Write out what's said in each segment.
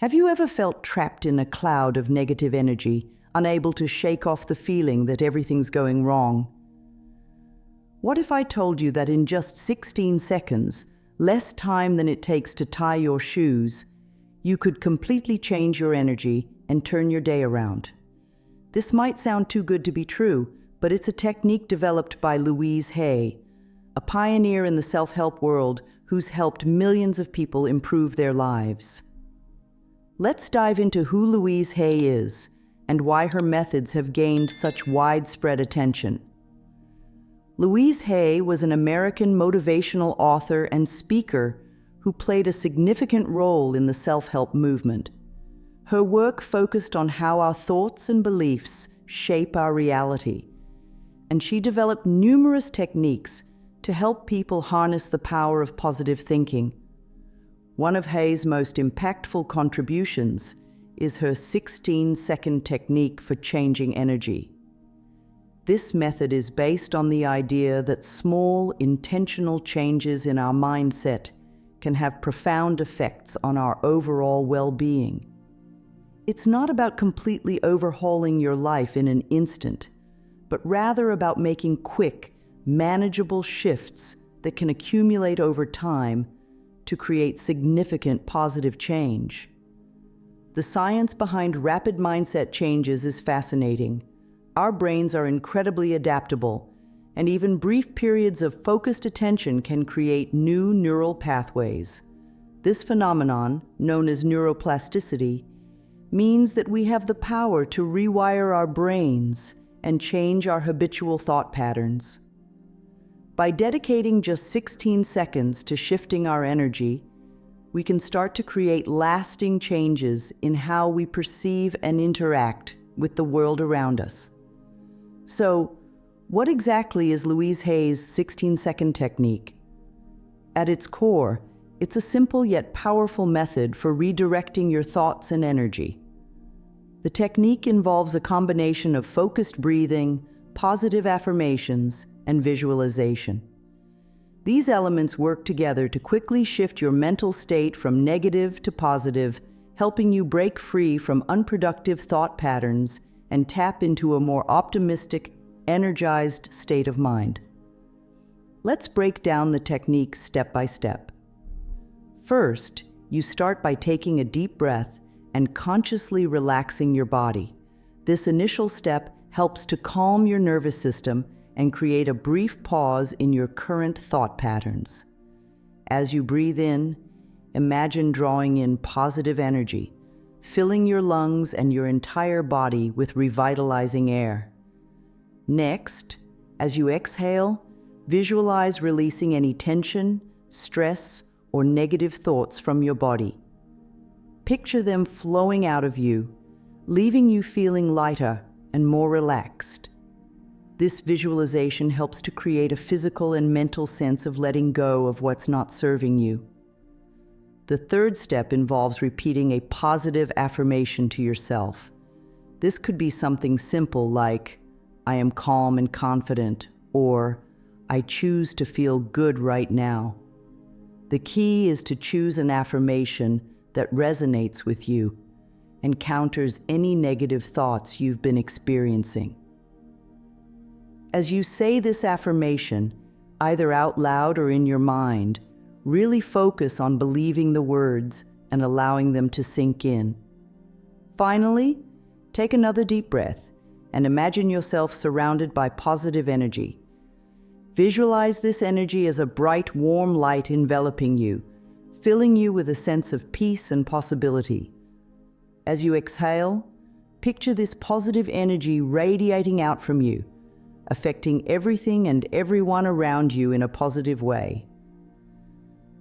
Have you ever felt trapped in a cloud of negative energy, unable to shake off the feeling that everything's going wrong? What if I told you that in just 16 seconds, less time than it takes to tie your shoes, you could completely change your energy and turn your day around? This might sound too good to be true, but it's a technique developed by Louise Hay, a pioneer in the self-help world who's helped millions of people improve their lives. Let's dive into who Louise Hay is and why her methods have gained such widespread attention. Louise Hay was an American motivational author and speaker who played a significant role in the self-help movement. Her work focused on how our thoughts and beliefs shape our reality, and she developed numerous techniques to help people harness the power of positive thinking. One of Hay's most impactful contributions is her 16-second technique for changing energy. This method is based on the idea that small, intentional changes in our mindset can have profound effects on our overall well-being. It's not about completely overhauling your life in an instant, but rather about making quick, manageable shifts that can accumulate over time to create significant positive change. The science behind rapid mindset changes is fascinating. Our brains are incredibly adaptable, and even brief periods of focused attention can create new neural pathways. This phenomenon, known as neuroplasticity, means that we have the power to rewire our brains and change our habitual thought patterns. By dedicating just 16 seconds to shifting our energy, we can start to create lasting changes in how we perceive and interact with the world around us. So, what exactly is Louise Hay's 16-second technique? At its core, it's a simple yet powerful method for redirecting your thoughts and energy. The technique involves a combination of focused breathing, positive affirmations, and visualization. These elements work together to quickly shift your mental state from negative to positive, helping you break free from unproductive thought patterns and tap into a more optimistic, energized state of mind. Let's break down the technique step by step. First, you start by taking a deep breath and consciously relaxing your body. This initial step helps to calm your nervous system and create a brief pause in your current thought patterns. As you breathe in, imagine drawing in positive energy, filling your lungs and your entire body with revitalizing air. Next, as you exhale, visualize releasing any tension, stress, or negative thoughts from your body. Picture them flowing out of you, leaving you feeling lighter and more relaxed. This visualization helps to create a physical and mental sense of letting go of what's not serving you. The third step involves repeating a positive affirmation to yourself. This could be something simple like, "I am calm and confident," or "I choose to feel good right now." The key is to choose an affirmation that resonates with you and counters any negative thoughts you've been experiencing. As you say this affirmation, either out loud or in your mind, really focus on believing the words and allowing them to sink in. Finally, take another deep breath and imagine yourself surrounded by positive energy. Visualize this energy as a bright, warm light enveloping you, filling you with a sense of peace and possibility. As you exhale, picture this positive energy radiating out from you, affecting everything and everyone around you in a positive way.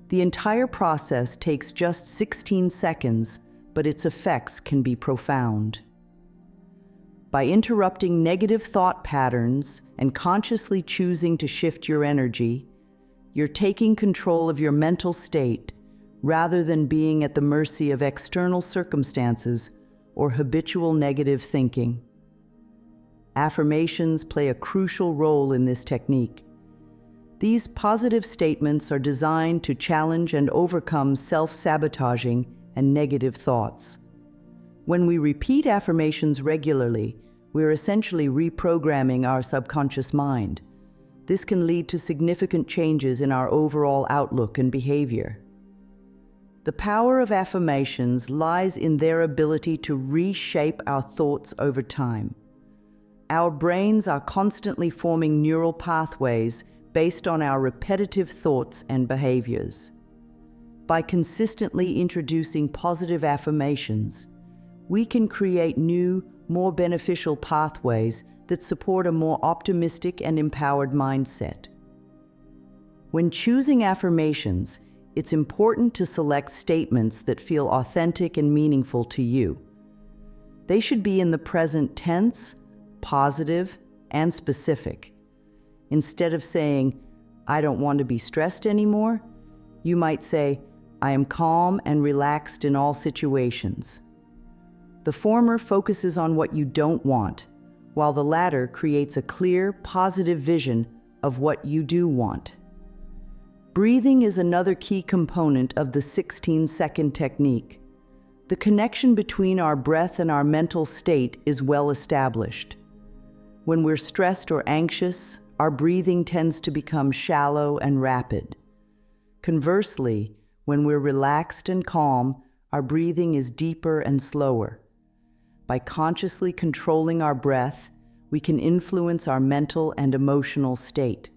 The entire process takes just 16 seconds, but its effects can be profound. By interrupting negative thought patterns and consciously choosing to shift your energy, you're taking control of your mental state rather than being at the mercy of external circumstances or habitual negative thinking. Affirmations play a crucial role in this technique. These positive statements are designed to challenge and overcome self-sabotaging and negative thoughts. When we repeat affirmations regularly, we're essentially reprogramming our subconscious mind. This can lead to significant changes in our overall outlook and behavior. The power of affirmations lies in their ability to reshape our thoughts over time. Our brains are constantly forming neural pathways based on our repetitive thoughts and behaviors. By consistently introducing positive affirmations, we can create new, more beneficial pathways that support a more optimistic and empowered mindset. When choosing affirmations, it's important to select statements that feel authentic and meaningful to you. They should be in the present tense, positive, and specific. Instead of saying, "I don't want to be stressed anymore," you might say, "I am calm and relaxed in all situations." The former focuses on what you don't want, while the latter creates a clear, positive vision of what you do want. Breathing is another key component of the 16-second technique. The connection between our breath and our mental state is well established. When we're stressed or anxious, our breathing tends to become shallow and rapid. Conversely, when we're relaxed and calm, our breathing is deeper and slower. By consciously controlling our breath, we can influence our mental and emotional state.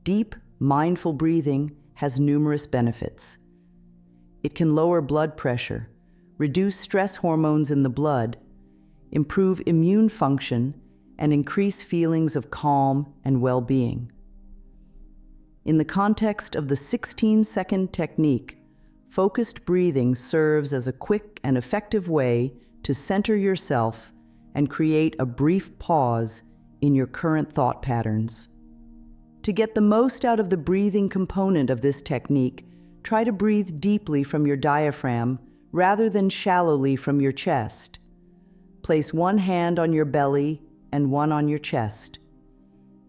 Deep, mindful breathing has numerous benefits. It can lower blood pressure, reduce stress hormones in the blood, improve immune function, and increase feelings of calm and well-being. In the context of the 16-second technique, focused breathing serves as a quick and effective way to center yourself and create a brief pause in your current thought patterns. To get the most out of the breathing component of this technique, try to breathe deeply from your diaphragm rather than shallowly from your chest. Place one hand on your belly and one on your chest.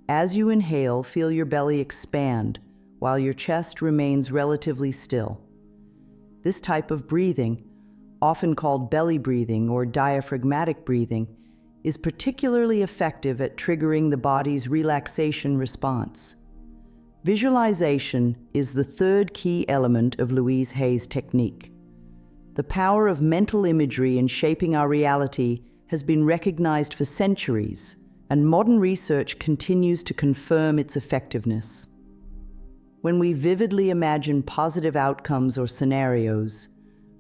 As you inhale, feel your belly expand while your chest remains relatively still. This type of breathing, often called belly breathing or diaphragmatic breathing, is particularly effective at triggering the body's relaxation response. Visualization is the third key element of Louise Hay's technique. The power of mental imagery in shaping our reality has been recognized for centuries, and modern research continues to confirm its effectiveness. When we vividly imagine positive outcomes or scenarios,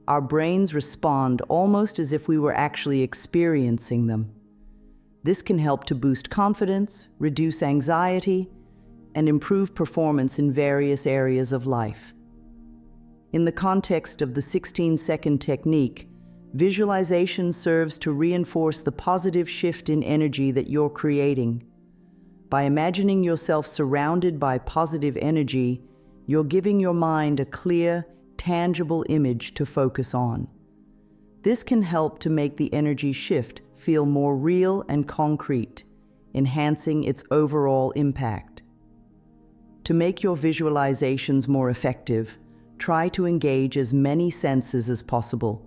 our brains respond almost as if we were actually experiencing them. This can help to boost confidence, reduce anxiety, and improve performance in various areas of life. In the context of the 16-second technique, visualization serves to reinforce the positive shift in energy that you're creating. By imagining yourself surrounded by positive energy, you're giving your mind a clear, tangible image to focus on. This can help to make the energy shift feel more real and concrete, enhancing its overall impact. To make your visualizations more effective, try to engage as many senses as possible.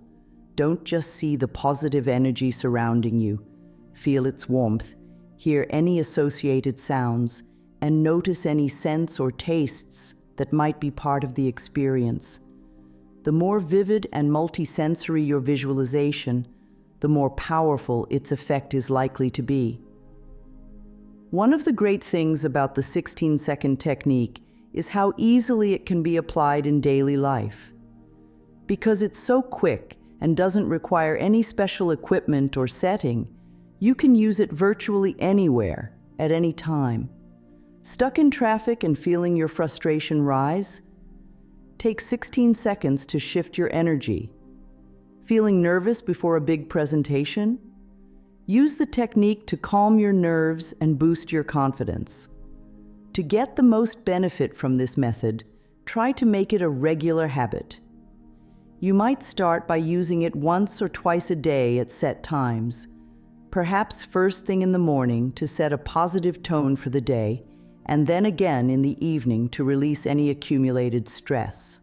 Don't just see the positive energy surrounding you. Feel its warmth, hear any associated sounds, and notice any scents or tastes that might be part of the experience. The more vivid and multisensory your visualization, the more powerful its effect is likely to be. One of the great things about the 16-second technique is how easily it can be applied in daily life. Because it's so quick and doesn't require any special equipment or setting, you can use it virtually anywhere, at any time. Stuck in traffic and feeling your frustration rise? Take 16 seconds to shift your energy. Feeling nervous before a big presentation? Use the technique to calm your nerves and boost your confidence. To get the most benefit from this method, try to make it a regular habit. You might start by using it once or twice a day at set times, perhaps first thing in the morning to set a positive tone for the day, and then again in the evening to release any accumulated stress.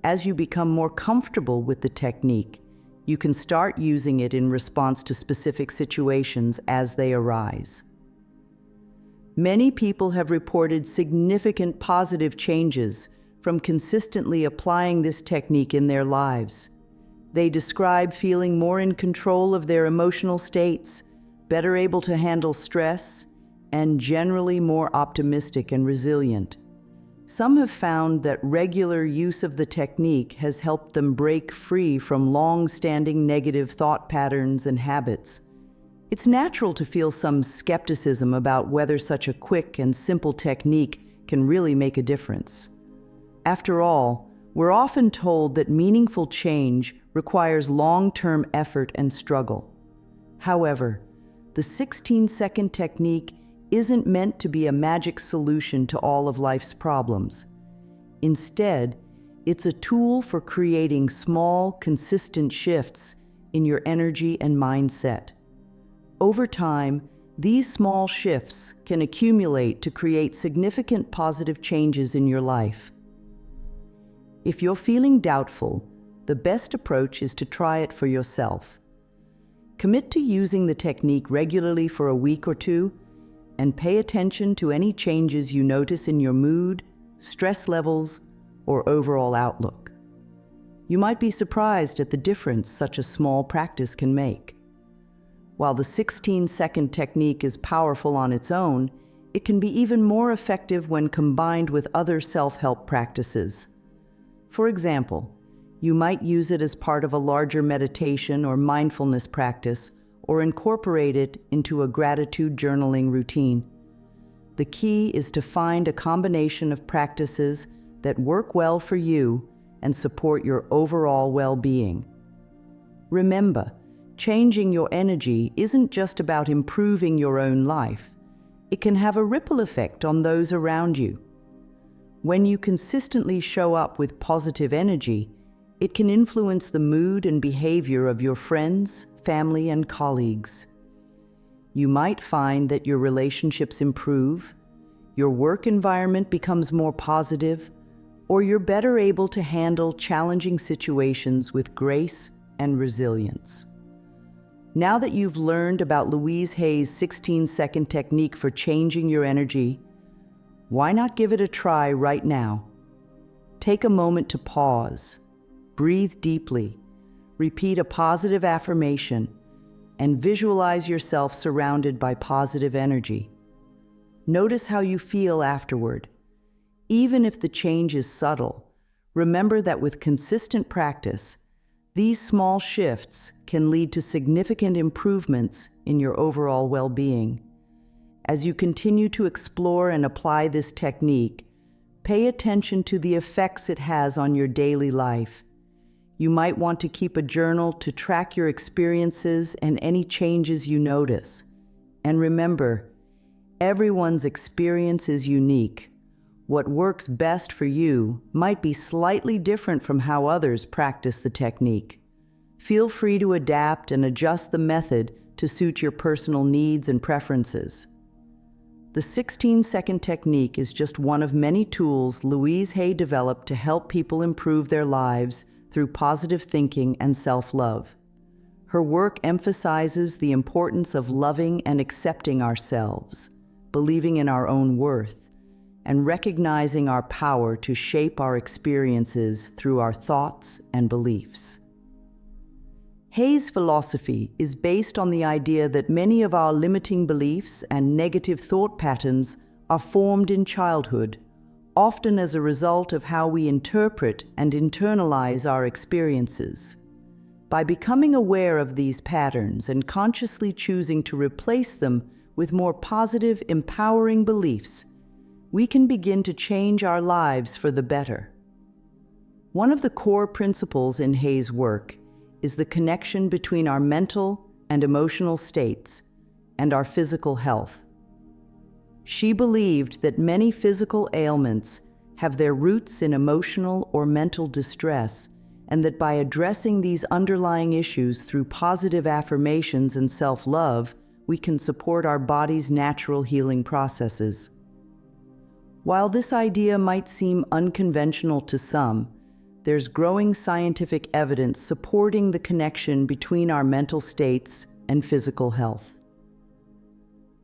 As you become more comfortable with the technique, you can start using it in response to specific situations as they arise. Many people have reported significant positive changes from consistently applying this technique in their lives. They describe feeling more in control of their emotional states, better able to handle stress, and generally more optimistic and resilient. Some have found that regular use of the technique has helped them break free from long-standing negative thought patterns and habits. It's natural to feel some skepticism about whether such a quick and simple technique can really make a difference. After all, we're often told that meaningful change requires long-term effort and struggle. However, the 16-second technique isn't meant to be a magic solution to all of life's problems. Instead, it's a tool for creating small, consistent shifts in your energy and mindset. Over time, these small shifts can accumulate to create significant positive changes in your life. If you're feeling doubtful, the best approach is to try it for yourself. Commit to using the technique regularly for a week or two, and pay attention to any changes you notice in your mood, stress levels, or overall outlook. You might be surprised at the difference such a small practice can make. While the 16-second technique is powerful on its own, it can be even more effective when combined with other self-help practices. For example, you might use it as part of a larger meditation or mindfulness practice, or incorporate it into a gratitude journaling routine. The key is to find a combination of practices that work well for you and support your overall well-being. Remember, changing your energy isn't just about improving your own life. It can have a ripple effect on those around you. When you consistently show up with positive energy, it can influence the mood and behavior of your friends, family, and colleagues. You might find that your relationships improve, your work environment becomes more positive, or you're better able to handle challenging situations with grace and resilience. Now that you've learned about Louise Hay's 16-second technique for changing your energy, why not give it a try right now? Take a moment to pause, breathe deeply, repeat a positive affirmation, and visualize yourself surrounded by positive energy. Notice how you feel afterward. Even if the change is subtle, remember that with consistent practice, these small shifts can lead to significant improvements in your overall well-being. As you continue to explore and apply this technique, pay attention to the effects it has on your daily life. You might want to keep a journal to track your experiences and any changes you notice. And remember, everyone's experience is unique. What works best for you might be slightly different from how others practice the technique. Feel free to adapt and adjust the method to suit your personal needs and preferences. The 16-second technique is just one of many tools Louise Hay developed to help people improve their lives through positive thinking and self-love. Her work emphasizes the importance of loving and accepting ourselves, believing in our own worth, and recognizing our power to shape our experiences through our thoughts and beliefs. Hay's philosophy is based on the idea that many of our limiting beliefs and negative thought patterns are formed in childhood, often as a result of how we interpret and internalize our experiences. By becoming aware of these patterns and consciously choosing to replace them with more positive, empowering beliefs, we can begin to change our lives for the better. One of the core principles in Hay's work is the connection between our mental and emotional states and our physical health. She believed that many physical ailments have their roots in emotional or mental distress, and that by addressing these underlying issues through positive affirmations and self-love, we can support our body's natural healing processes. While this idea might seem unconventional to some, there's growing scientific evidence supporting the connection between our mental states and physical health.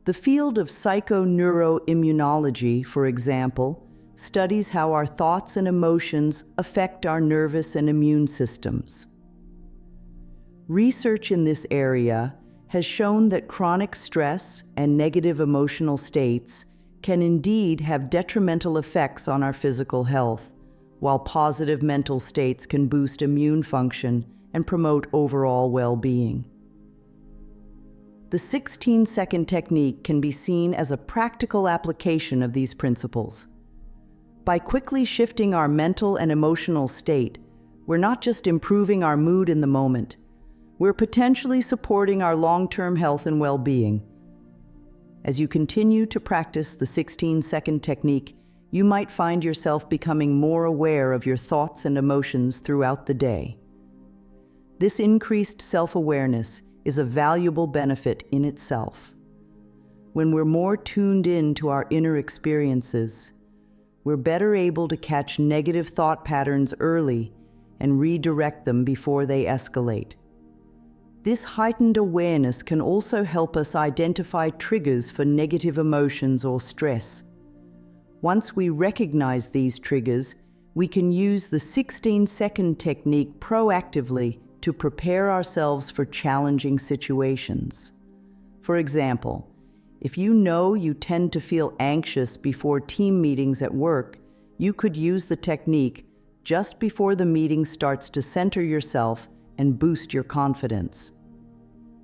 The field of psychoneuroimmunology, for example, studies how our thoughts and emotions affect our nervous and immune systems. Research in this area has shown that chronic stress and negative emotional states can indeed have detrimental effects on our physical health, while positive mental states can boost immune function and promote overall well-being. The 16-second technique can be seen as a practical application of these principles. By quickly shifting our mental and emotional state, we're not just improving our mood in the moment, we're potentially supporting our long-term health and well-being. As you continue to practice the 16-second technique, you might find yourself becoming more aware of your thoughts and emotions throughout the day. This increased self-awareness is a valuable benefit in itself. When we're more tuned in to our inner experiences, we're better able to catch negative thought patterns early and redirect them before they escalate. This heightened awareness can also help us identify triggers for negative emotions or stress. Once we recognize these triggers, we can use the 16-second technique proactively to prepare ourselves for challenging situations. For example, if you know you tend to feel anxious before team meetings at work, you could use the technique just before the meeting starts to center yourself and boost your confidence.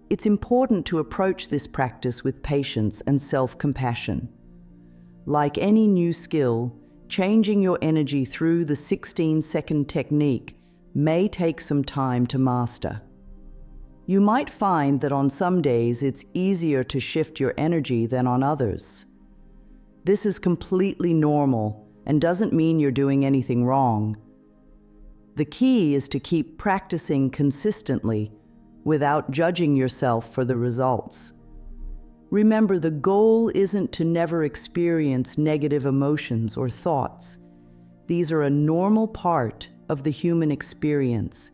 It's important to approach this practice with patience and self-compassion. Like any new skill, changing your energy through the 16-second technique may take some time to master. You might find that on some days it's easier to shift your energy than on others. This is completely normal and doesn't mean you're doing anything wrong. The key is to keep practicing consistently without judging yourself for the results. Remember, the goal isn't to never experience negative emotions or thoughts. These are a normal part of the human experience.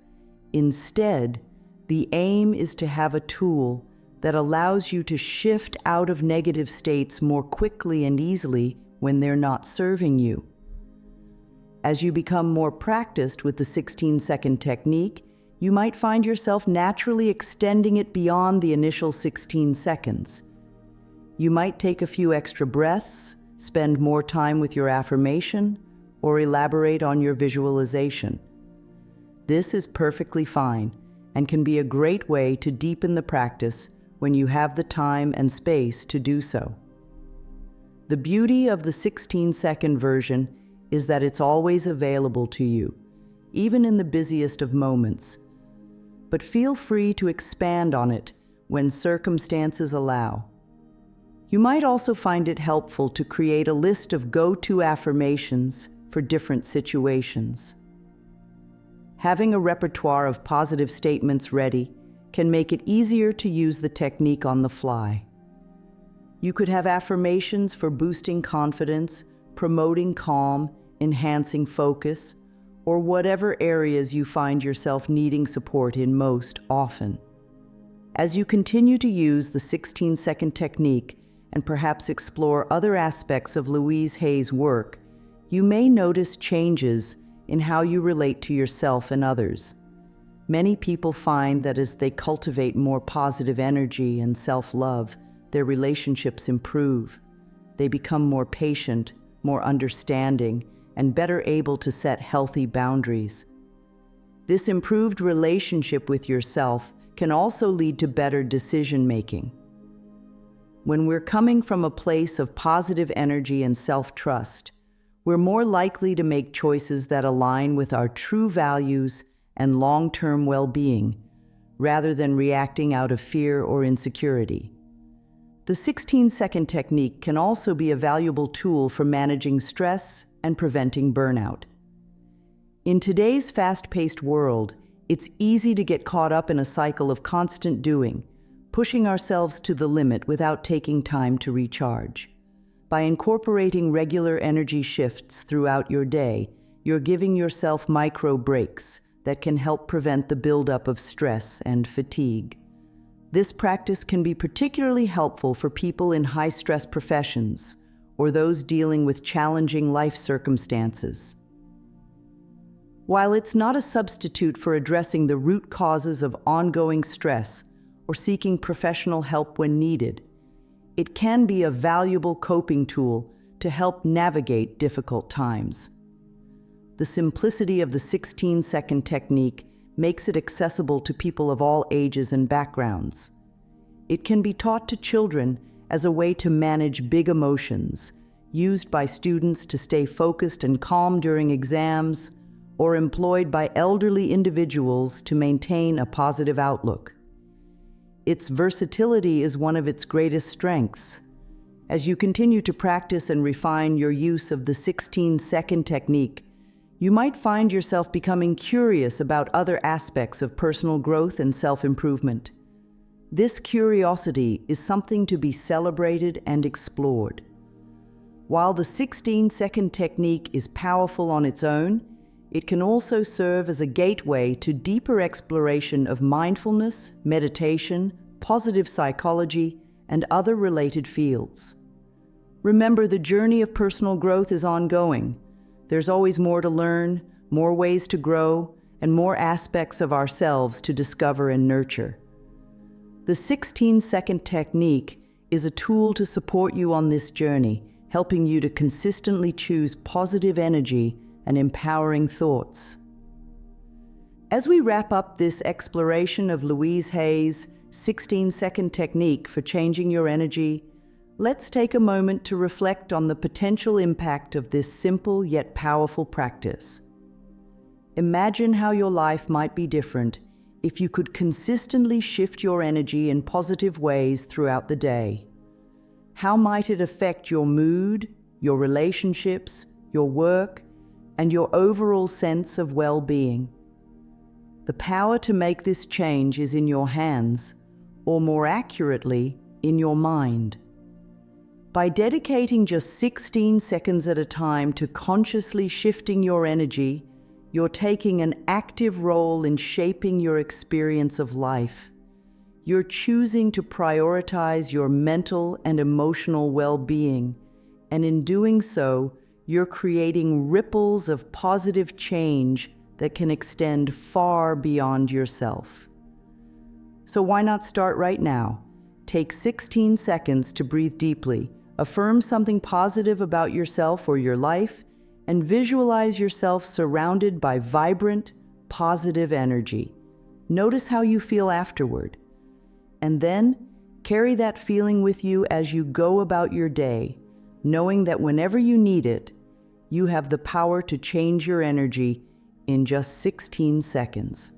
Instead, the aim is to have a tool that allows you to shift out of negative states more quickly and easily when they're not serving you. As you become more practiced with the 16-second technique, you might find yourself naturally extending it beyond the initial 16 seconds. You might take a few extra breaths, spend more time with your affirmation, or elaborate on your visualization. This is perfectly fine and can be a great way to deepen the practice when you have the time and space to do so. The beauty of the 16-second version is that it's always available to you, even in the busiest of moments. But feel free to expand on it when circumstances allow. You might also find it helpful to create a list of go-to affirmations for different situations. Having a repertoire of positive statements ready can make it easier to use the technique on the fly. You could have affirmations for boosting confidence, promoting calm, enhancing focus, or whatever areas you find yourself needing support in most often. As you continue to use the 16-second technique and perhaps explore other aspects of Louise Hay's work, you may notice changes in how you relate to yourself and others. Many people find that as they cultivate more positive energy and self-love, their relationships improve. They become more patient, more understanding, and better able to set healthy boundaries. This improved relationship with yourself can also lead to better decision-making. When we're coming from a place of positive energy and self-trust, we're more likely to make choices that align with our true values and long-term well-being, rather than reacting out of fear or insecurity. The 16-second technique can also be a valuable tool for managing stress and preventing burnout. In today's fast-paced world, it's easy to get caught up in a cycle of constant doing, pushing ourselves to the limit without taking time to recharge. By incorporating regular energy shifts throughout your day, you're giving yourself micro breaks that can help prevent the buildup of stress and fatigue. This practice can be particularly helpful for people in high-stress professions or those dealing with challenging life circumstances. While it's not a substitute for addressing the root causes of ongoing stress or seeking professional help when needed, it can be a valuable coping tool to help navigate difficult times. The simplicity of the 16-second technique makes it accessible to people of all ages and backgrounds. It can be taught to children as a way to manage big emotions, used by students to stay focused and calm during exams, or employed by elderly individuals to maintain a positive outlook. Its versatility is one of its greatest strengths. As you continue to practice and refine your use of the 16-second technique, you might find yourself becoming curious about other aspects of personal growth and self-improvement. This curiosity is something to be celebrated and explored. While the 16-second technique is powerful on its own, it can also serve as a gateway to deeper exploration of mindfulness, meditation, positive psychology, and other related fields. Remember, the journey of personal growth is ongoing. There's always more to learn, more ways to grow, and more aspects of ourselves to discover and nurture. The 16-second technique is a tool to support you on this journey, helping you to consistently choose positive energy and empowering thoughts. As we wrap up this exploration of Louise Hay's 16-second technique for changing your energy, let's take a moment to reflect on the potential impact of this simple yet powerful practice. Imagine how your life might be different if you could consistently shift your energy in positive ways throughout the day. How might it affect your mood, your relationships, your work, and your overall sense of well-being? The power to make this change is in your hands, or more accurately, in your mind. By dedicating just 16 seconds at a time to consciously shifting your energy, you're taking an active role in shaping your experience of life. You're choosing to prioritize your mental and emotional well-being, and in doing so, you're creating ripples of positive change that can extend far beyond yourself. So why not start right now? Take 16 seconds to breathe deeply, affirm something positive about yourself or your life, and visualize yourself surrounded by vibrant, positive energy. Notice how you feel afterward. And then, carry that feeling with you as you go about your day, knowing that whenever you need it, you have the power to change your energy in just 16 seconds.